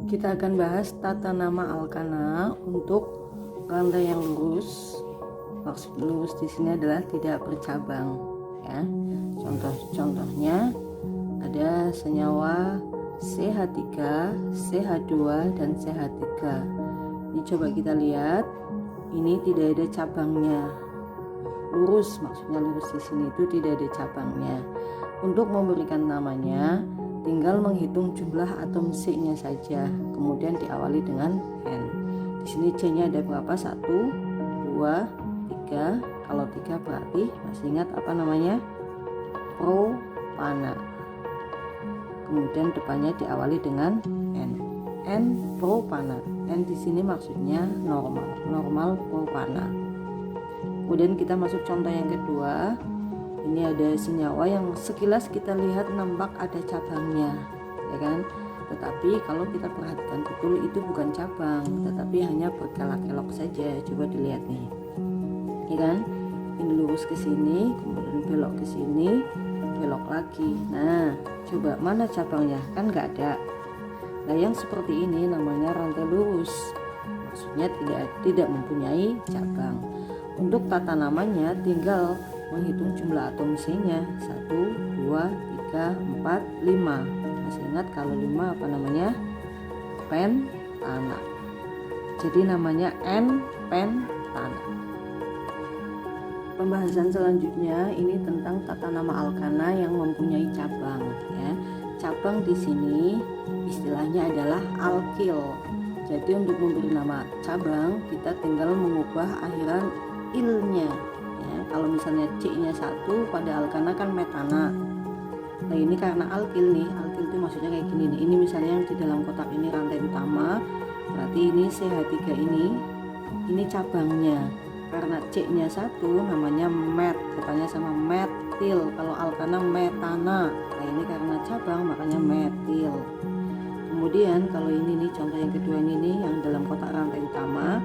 Kita akan bahas tata nama alkana untuk rantai yang lurus. Maksud lurus di sini adalah tidak bercabang, ya. Contohnya ada senyawa CH3, CH2 dan CH3. Ini coba kita lihat, ini tidak ada cabangnya. Lurus, maksudnya lurus di sini itu tidak ada cabangnya. Untuk memberikan namanya, tinggal menghitung jumlah atom C-nya saja, kemudian diawali dengan N. Di sini C-nya ada berapa? 1, 2, 3. Kalau 3 berarti masih ingat apa namanya? Propana. Kemudian depannya diawali dengan N. N propana. N di sini maksudnya normal propana. Kemudian kita masuk contoh yang kedua. Ini ada senyawa yang sekilas kita lihat nampak ada cabangnya, ya kan? Tetapi kalau kita perhatikan betul itu bukan cabang, tetapi hanya berkelok-kelok saja. Coba dilihat nih, ya kan? Ini lurus ke sini, kemudian belok ke sini, belok lagi. Nah, coba mana cabangnya? Kan nggak ada. Nah, yang seperti ini namanya rantai lurus. Maksudnya tidak mempunyai cabang. Untuk tata namanya tinggal menghitung jumlah atom C-nya 1, 2, 3, 4, 5. Masih ingat kalau 5 apa namanya? Pentana. Jadi namanya N-pentana. Pembahasan selanjutnya ini tentang tata nama alkana yang mempunyai cabang, ya. Cabang di sini istilahnya adalah alkil. Jadi untuk memberi nama cabang kita tinggal mengubah akhiran ilnya. Kalau misalnya C-nya 1 pada alkana kan metana. Nah ini karena alkil nih, alkil itu maksudnya kayak gini nih. Ini misalnya yang di dalam kotak ini rantai utama, berarti ini CH3 ini cabangnya. Karena C-nya 1 namanya met, depannya sama metil. Kalau alkana metana. Nah ini karena cabang makanya metil. Kemudian kalau ini nih contoh yang kedua ini nih yang dalam kotak rantai utama.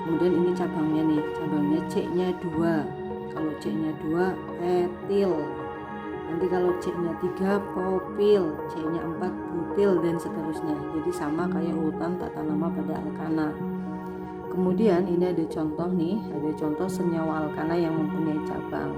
Kemudian ini cabangnya nih, cabangnya C-nya 2. Kalau C-nya 2 etil. Nanti kalau C-nya 3 propil, C-nya 4 butil dan seterusnya. Jadi sama kayak urutan tata nama pada alkana. Kemudian ini ada contoh nih, ada contoh senyawa alkana yang mempunyai cabang.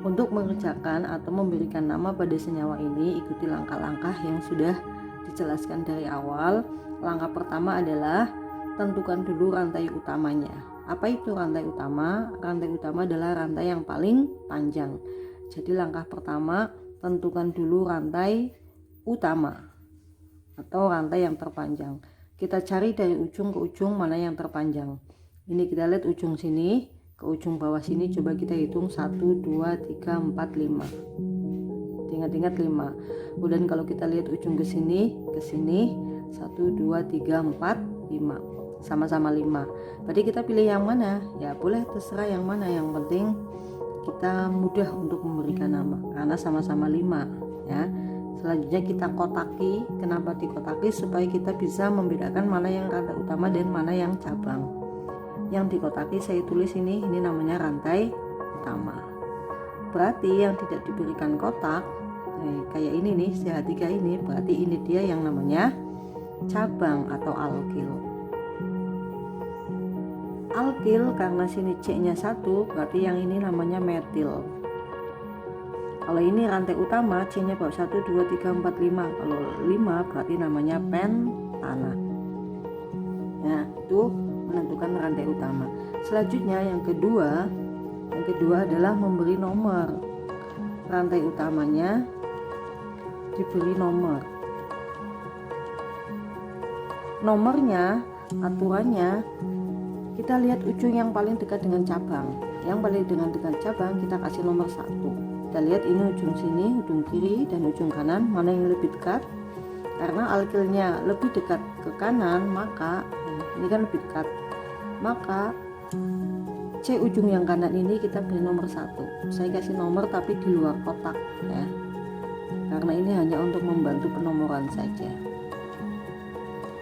Untuk mengerjakan atau memberikan nama pada senyawa ini, ikuti langkah-langkah yang sudah dijelaskan dari awal. Langkah pertama adalah tentukan dulu rantai utamanya. Apa itu rantai utama? Rantai utama adalah rantai yang paling panjang. Jadi langkah pertama, tentukan dulu rantai utama atau rantai yang terpanjang. Kita cari dari ujung ke ujung mana yang terpanjang. Ini kita lihat ujung sini ke ujung bawah sini, coba kita hitung 1, 2, 3, 4, 5. Ingat-ingat 5. Kemudian kalau kita lihat ujung ke sini 1, 2, 3, 4, 5. Sama-sama 5. Berarti kita pilih yang mana? Ya boleh terserah yang mana, yang penting kita mudah untuk memberikan nama karena sama-sama 5, ya. Selanjutnya kita kotaki. Kenapa dikotaki? Supaya kita bisa membedakan mana yang rantai utama dan mana yang cabang. Yang dikotaki saya tulis ini namanya rantai utama. Berarti yang tidak diberikan kotak kayak ini nih, CH3 ini, berarti ini dia yang namanya cabang atau alkil. Alkil karena sini C-nya 1, berarti yang ini namanya metil. Kalau ini rantai utama, C-nya baru 1, 2, 3, 4, 5. Kalau 5 berarti namanya pentana. Nah, itu menentukan rantai utama. Selanjutnya yang kedua adalah memberi nomor. Rantai utamanya diberi nomor. Nomornya, aturannya, kita lihat ujung yang paling dekat dengan cabang. Yang paling dekat cabang kita kasih nomor 1. Kita lihat ini ujung sini, ujung kiri dan ujung kanan, mana yang lebih dekat. Karena alkilnya lebih dekat ke kanan, maka ini kan lebih dekat, maka C ujung yang kanan ini kita beri nomor 1. Saya kasih nomor tapi di luar kotak, ya. Karena ini hanya untuk membantu penomoran saja.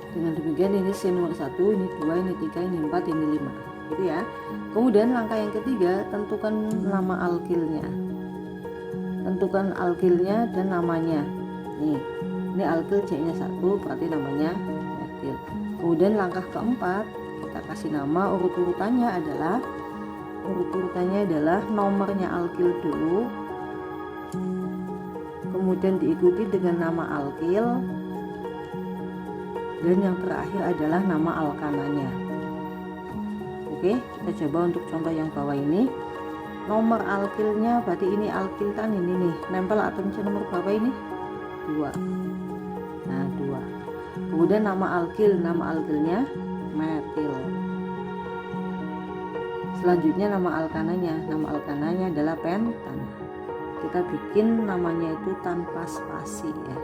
Dengan demikian ini C nomor 1, ini 2, ini 3, ini 4, ini 5, gitu ya. Kemudian langkah yang ketiga, tentukan nama alkilnya. Tentukan alkilnya dan namanya. Nih, ini alkil C-nya 1, berarti namanya metil. Kemudian langkah keempat, kita kasih nama urut-urutannya adalah nomornya alkil dulu, kemudian diikuti dengan nama alkil, dan yang terakhir adalah nama alkananya. Oke, kita coba untuk contoh yang bawah ini. Nomor alkilnya berarti ini alkil kan ini nih, nempel atom C nomor berapa ini? 2. Nah, 2. Kemudian nama alkilnya metil. Selanjutnya nama alkananya adalah pentana. Kita bikin namanya itu tanpa spasi ya,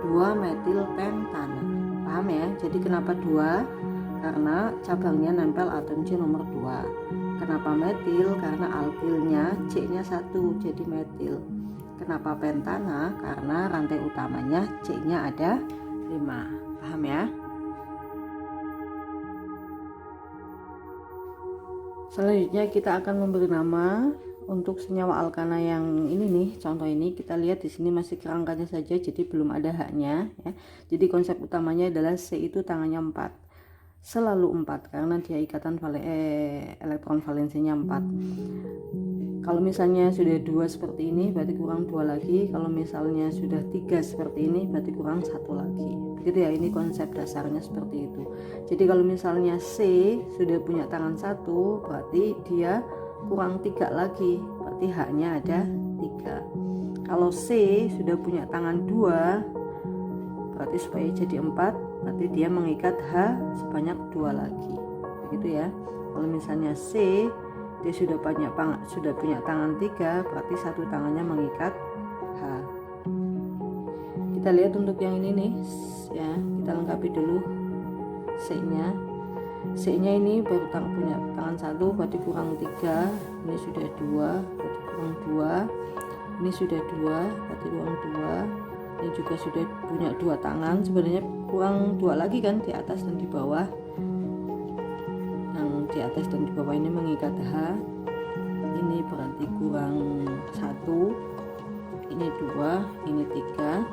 2 metil pentana. Paham ya? Jadi kenapa 2? Karena cabangnya nempel atom C nomor 2. Kenapa metil? Karena alkilnya C-nya 1 jadi metil. Kenapa pentana? Karena rantai utamanya C-nya ada 5. Paham ya? Selanjutnya kita akan memberi nama untuk senyawa alkana yang ini nih. Contoh ini kita lihat di sini masih kerangkanya saja, jadi belum ada haknya ya. Jadi konsep utamanya adalah C itu tangannya 4. Selalu 4 karena dia ikatan elektron valensinya 4. Kalau misalnya sudah 2 seperti ini berarti kurang 2 lagi. Kalau misalnya sudah 3 seperti ini berarti kurang 1 lagi. Begitu ya, ini konsep dasarnya seperti itu. Jadi kalau misalnya C sudah punya tangan 1 berarti dia kurang 3 lagi, berarti haknya ada 3. Kalau C sudah punya tangan 2 berarti supaya jadi 4 berarti dia mengikat H sebanyak 2 lagi, begitu ya. Kalau misalnya C dia sudah punya tangan 3 berarti satu tangannya mengikat H. Kita lihat untuk yang ini nih ya, kita lengkapi dulu C nya ini baru punya tangan 1 berarti kurang 3, ini sudah 2 berarti kurang 2, ini sudah 2 berarti kurang 2, ini juga sudah punya 2 tangan, sebenarnya kurang 2 lagi kan, di atas dan di bawah. Yang di atas dan di bawah ini mengikat H, ini berarti kurang 1, ini 2, ini 3,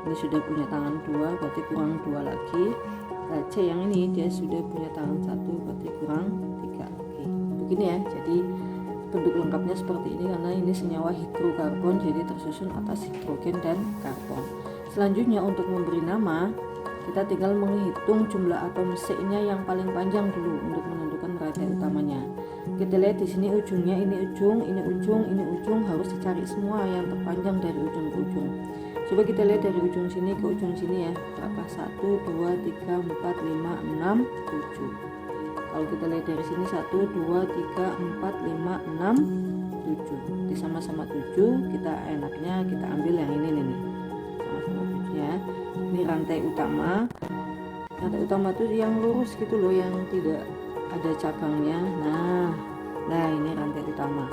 ini sudah punya tangan 2 berarti kurang 2 lagi. Nah, C yang ini dia sudah punya tangan 1 berarti kurang 3 lagi. Begini ya, jadi bentuk lengkapnya seperti ini karena ini senyawa hidrokarbon, jadi tersusun atas hidrogen dan karbon. Selanjutnya untuk memberi nama, kita tinggal menghitung jumlah atom C-nya yang paling panjang dulu untuk menentukan rantai utamanya. Kita lihat di sini ujungnya, ini ujung harus dicari semua yang terpanjang dari ujung ke ujung. Coba kita lihat dari ujung sini ke ujung sini ya, berapa? 1, 2, 3, 4, 5, 6, 7. Kalau kita lihat dari sini 1, 2, 3, 4, 5, 6, 7. Jadi sama-sama 7, kita enaknya kita ambil yang ini nih. Sama-sama 7 ya. Ini rantai utama. Rantai utama itu yang lurus gitu loh, yang tidak ada cabangnya. Nah ini rantai utama.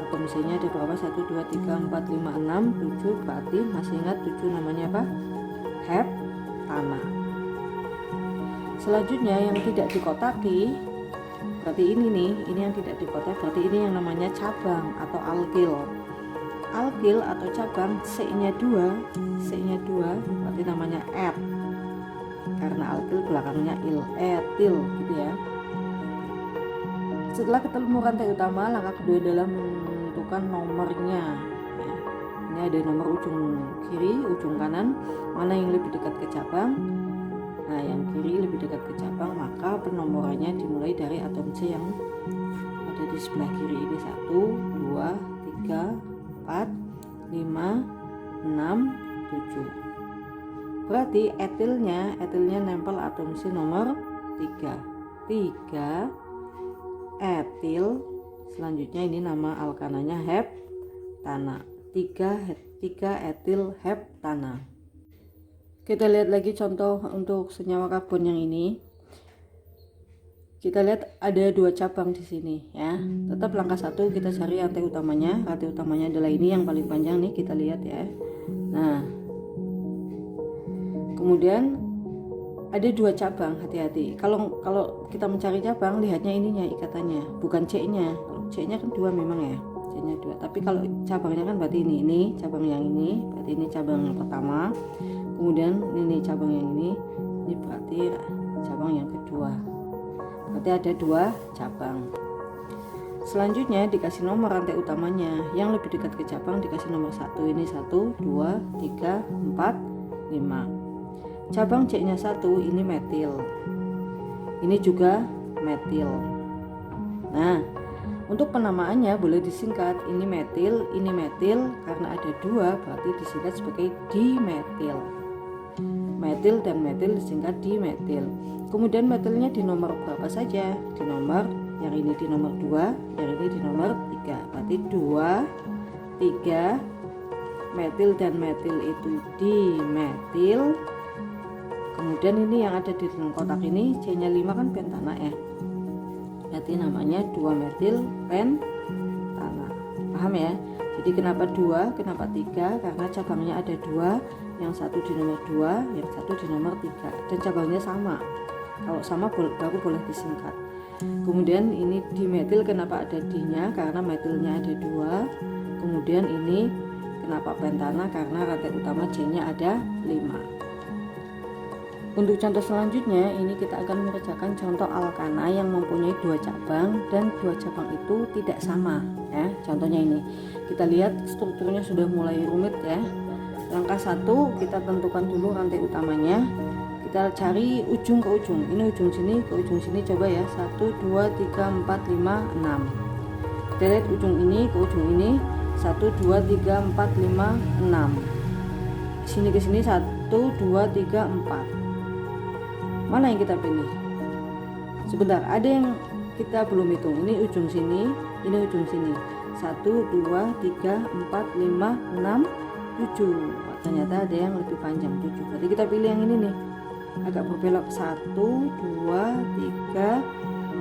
Atom C-nya ada berapa? 1, 2, 3, 4, 5, 6, 7. Berarti masih ingat 7 namanya apa? Heptana. Selanjutnya yang tidak dikotaki, berarti ini yang tidak dikotak, berarti ini yang namanya cabang atau alkil. Alkil atau cabang C-nya 2 berarti namanya et. Karena alkil belakangnya etil gitu ya. Setelah ketemu rantai utama, langkah kedua adalah menentukan nomornya ya. Ini ada nomor ujung kiri, ujung kanan, mana yang lebih dekat ke cabang. Nah, yang kiri lebih dekat ke cabang, maka penomorannya dimulai dari atom C yang ada di sebelah kiri ini. 1, 2, 3, 4, 5, 6, 7. Berarti etilnya nempel atom C nomor 3 etil. Selanjutnya ini nama alkananya heptana. 3 etil heptana. Kita lihat lagi contoh untuk senyawa karbon yang ini. Kita lihat ada 2 cabang di sini ya. Tetap langkah 1 kita cari rantai utamanya. Rantai utamanya adalah ini yang paling panjang nih, kita lihat ya. Nah, kemudian ada 2 cabang, hati-hati. Kalau kita mencari cabang, lihatnya ininya ikatannya, bukan C-nya. Kalau C-nya kan 2 memang ya. C-nya 2. Tapi kalau cabangnya kan berarti ini cabang yang ini, berarti ini cabang yang pertama. Kemudian ini cabang yang ini, Ini berarti cabang yang kedua. Berarti ada 2 cabang. Selanjutnya dikasih nomor rantai utamanya. Yang lebih dekat ke cabang dikasih nomor 1. Ini 1, 2, 3, 4, 5. Cabang C nya 1, ini metil. Ini juga metil. Nah, untuk penamaannya boleh disingkat. Ini metil karena ada 2 berarti disingkat sebagai dimetil. Metil dan metil disingkat dimetil. Kemudian metilnya di nomor berapa saja? Di nomor yang ini di nomor 2, yang ini di nomor 3. Berarti 2, 3, metil dan metil itu dimetil. Kemudian ini yang ada di dalam kotak ini C-nya 5 kan pentana ya. Berarti namanya 2 metil pentana. Paham ya? Jadi kenapa 2, kenapa 3? Karena cabangnya ada 2, yang satu di nomor 2, yang satu di nomor 3, dan cabangnya sama. Kalau sama baru boleh disingkat. Kemudian ini dimetil, kenapa ada D-nya? Karena metilnya ada 2. Kemudian ini kenapa pentana? Karena rantai utama C-nya ada 5. Untuk contoh selanjutnya, ini kita akan mengerjakan contoh alkana yang mempunyai 2 cabang dan 2 cabang itu tidak sama ya. Contohnya ini, kita lihat strukturnya sudah mulai rumit ya. Langkah 1, kita tentukan dulu rantai utamanya. Kita cari ujung ke ujung. Ini ujung sini ke ujung sini, coba ya. 1, 2, 3, 4, 5, 6. Kita lihat ujung ini ke ujung ini. 1, 2, 3, 4, 5, 6. Sini ke sini 1, 2, 3, 4. Mana yang kita pilih? Sebentar, ada yang kita belum hitung. Ini ujung sini, ini ujung sini. 1, 2, 3, 4, 5, 6, 7. Ternyata ada yang lebih panjang, 7. Berarti kita pilih yang ini nih. Agak berbelok. 1, 2, 3,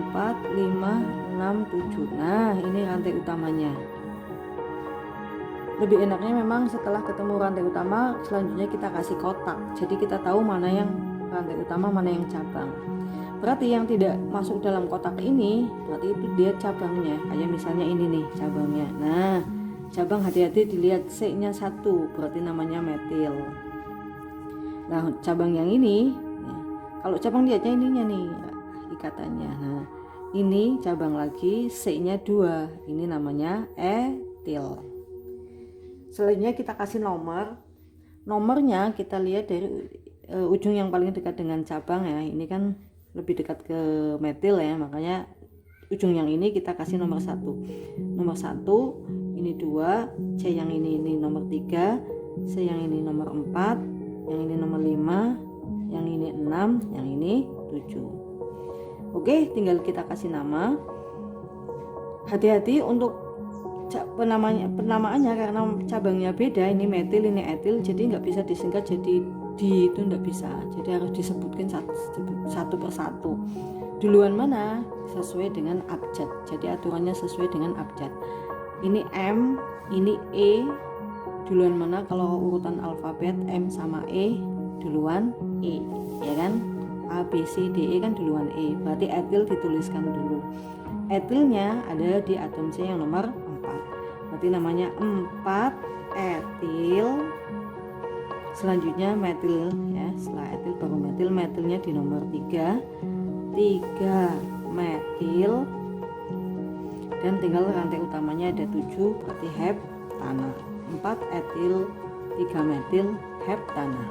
4, 5, 6, 7. Nah, ini rantai utamanya. Lebih enaknya memang setelah ketemu rantai utama, selanjutnya kita kasih kotak. Jadi kita tahu mana yang rantai utama, mana yang cabang. Berarti yang tidak masuk dalam kotak ini berarti itu dia cabangnya. Kayak misalnya ini nih cabangnya. Nah, cabang hati-hati dilihat C-nya 1, berarti namanya metil. Nah, cabang yang ini ya, kalau cabang lihatnya ininya nih ikatannya. Nah, ini cabang lagi C-nya 2, ini namanya etil. Selanjutnya kita kasih nomor. Nomornya kita lihat dari ujung yang paling dekat dengan cabang ya. Ini kan lebih dekat ke metil ya, makanya ujung yang ini kita kasih nomor 1. Nomor 1 ini 2, C yang ini nomor 3, C yang ini nomor 4, yang ini nomor 5, yang ini 6, yang ini 7. Oke, tinggal kita kasih nama. Hati-hati untuk penamaannya karena cabangnya beda. Ini metil, ini etil, jadi nggak bisa disingkat jadi di, itu nggak bisa. Jadi harus disebutkan satu persatu. Duluan mana sesuai dengan abjad. Jadi aturannya sesuai dengan abjad. Ini M, ini E. Duluan mana? Kalau urutan alfabet M sama E duluan E, ya kan? A, B, C, D, E kan duluan E. Berarti etil dituliskan dulu. Etilnya ada di atom C yang nomor 4. Berarti namanya 4 etil. Selanjutnya metil ya. Setelah etil baru metil. Metilnya di nomor 3. 3 metil. Dan tinggal rantai utamanya ada 7, berarti heptana. 4 etil, 3 metil, heptana.